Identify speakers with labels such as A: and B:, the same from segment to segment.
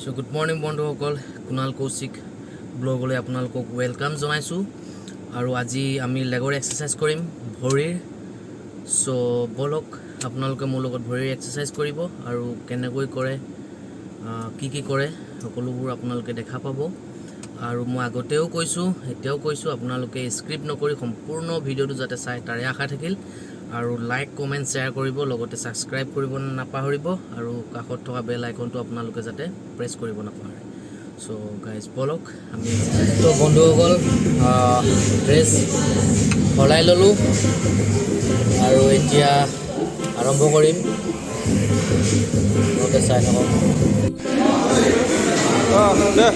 A: So good morning বন্ধুসকল কুনাল কৌশিক ব্লগলৈ আপোনালোকক welcome জনাইছো আৰু আজি আমি লেগৰ এক্সাৰসাইজ কৰিম ভৰিৰ সো বলক আপোনালোকে মোৰ লগত ভৰিৰ এক্সাৰসাইজ কৰিব আৰু কেনেকৈ কৰে কি কৰে সকলোবোৰ আপোনালোকে দেখা পাব আৰু মই আগতেও কৈছো এতিয়াও কৈছো আপোনালোকে স্ক্ৰিপ্ট নকৰি সম্পূৰ্ণ ভিডিওটো যাতে চাই তাৰে আশা থাকিল আৰু লাইক কমেন্ট শেয়াৰ কৰিব লগতে সাবস্ক্ৰাইব কৰিব নাপাহৰিব আৰু কাষত থকা বেল আইকনটো আপোনালোকে যাতে প্ৰেছ কৰিব নাপাহৰে সো গাইজ বলক আমি তো বন্ধুসকল ড্ৰেছ সলাই ললো আৰু এতিয়া আৰম্ভ কৰিম লগতে চাই থাকক দে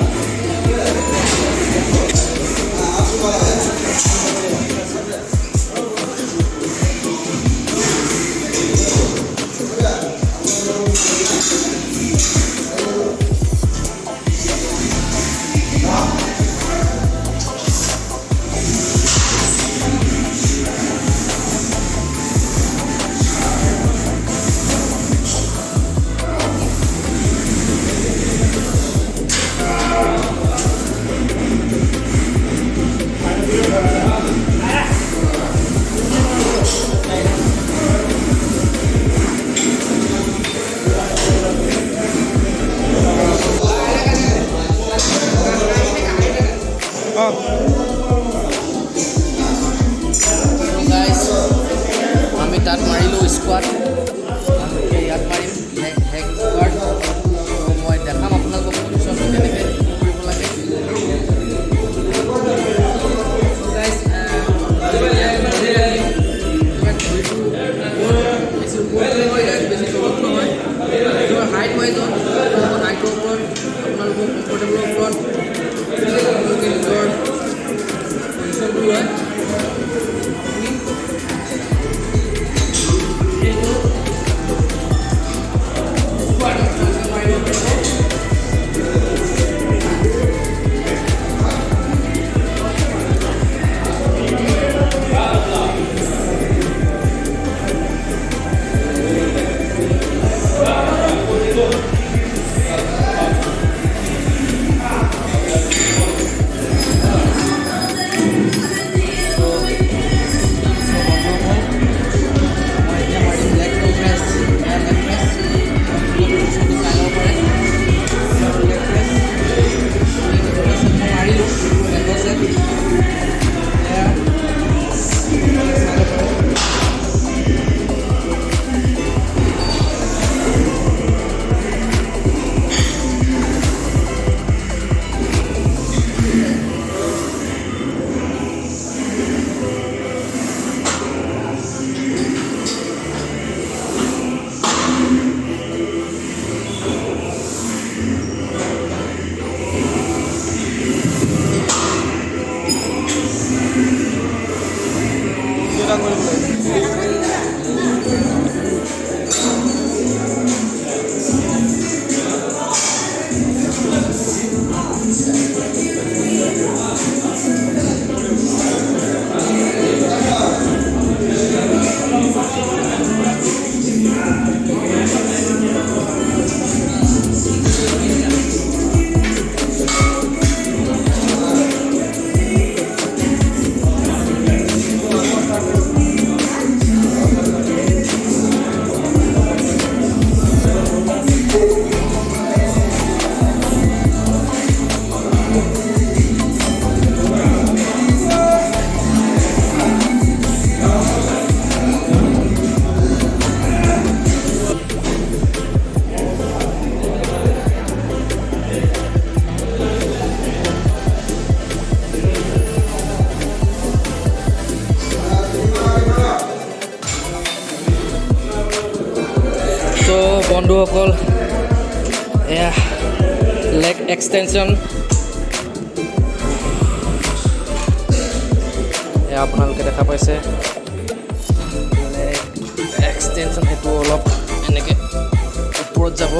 A: আমি তাত মাৰিলো স্কোৱাট ইয়াত মাৰিম হেগ স্কোৱাট মই দেখাম আপোনালোকক পজিশ্যন কেনেকৈ কৰিব লাগে হাইট ৱাইজ হাইটৰ ওপৰত আপোনালোকৰ কমফৰ্টেবলৰ ওপৰত আপোনালোকে নিজৰ পজিশ্যনটো লয় বন্ধুসকল এয়া লেগ এক্সটেনশন এয়া আপোনালোকে দেখা পাইছে লেগ এক্সটেনশন সেইটো অলপ এনেকৈ ওপৰত যাব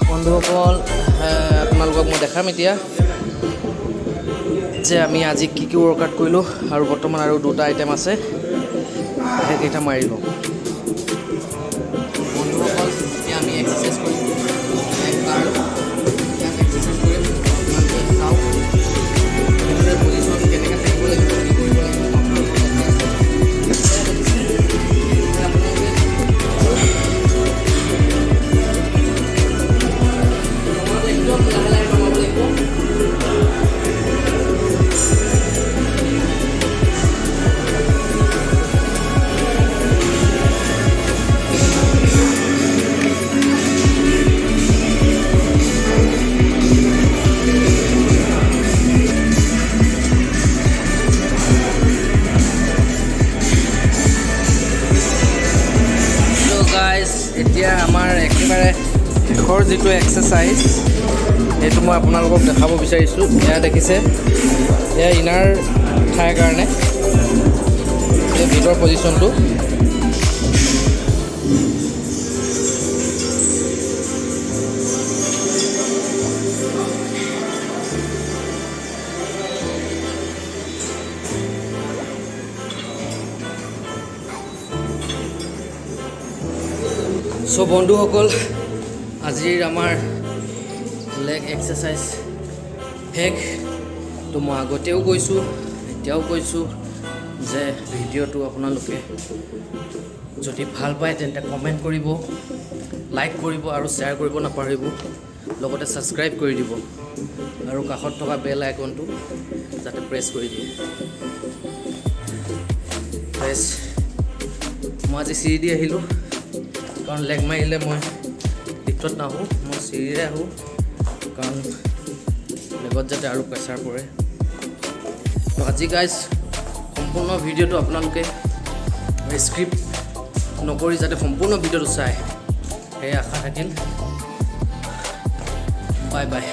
A: বন্ধুসকল আপোনালোকক মই দেখাম এতিয়া যে আমি আজি কি ৱৰ্কআউট কৰিলোঁ আৰু বৰ্তমান আৰু দুটা আইটেম আছে সেইকেইটা মাৰি লওঁ গাইজ এতিয়া আমাৰ একেবাৰে শেষৰ যিটো এক্সাৰচাইজ সেইটো মই আপোনালোকক দেখাব বিচাৰিছোঁ। এয়া দেখিছে, এয়া ইনাৰ ঠাইৰ কাৰণে এই ভিতৰ পজিশ্যনটো। চ' বন্ধুসকল, আজিৰ আমাৰ লেগ এক্সাৰচাইজ শেষ। তো মই আগতেও কৈছোঁ, এতিয়াও কৈছোঁ যে ভিডিঅ'টো আপোনালোকে যদি ভাল পায় তেন্তে কমেণ্ট কৰিব, লাইক কৰিব আৰু শ্বেয়াৰ কৰিব নাপাহৰিব। লগতে ছাবস্ক্ৰাইব কৰি দিব আৰু কাষত থকা বেল আইকনটো যাতে প্ৰেছ কৰি দিয়ে। মই আজি চিৰি দি আহিলোঁ, কাৰণ লেগ মাৰিলে মই লিফ্টত নাহোঁ, মই চিৰিৰে আহোঁ, কাৰণ লেগত যাতে আৰু প্ৰেছাৰ পৰে। তো আজি গাইজ সম্পূৰ্ণ ভিডিঅ'টো আপোনালোকে স্ক্ৰিপ্ট নকৰি যাতে সম্পূৰ্ণ ভিডিঅ'টো চায়, সেই আশা থাকিল। Bye bye.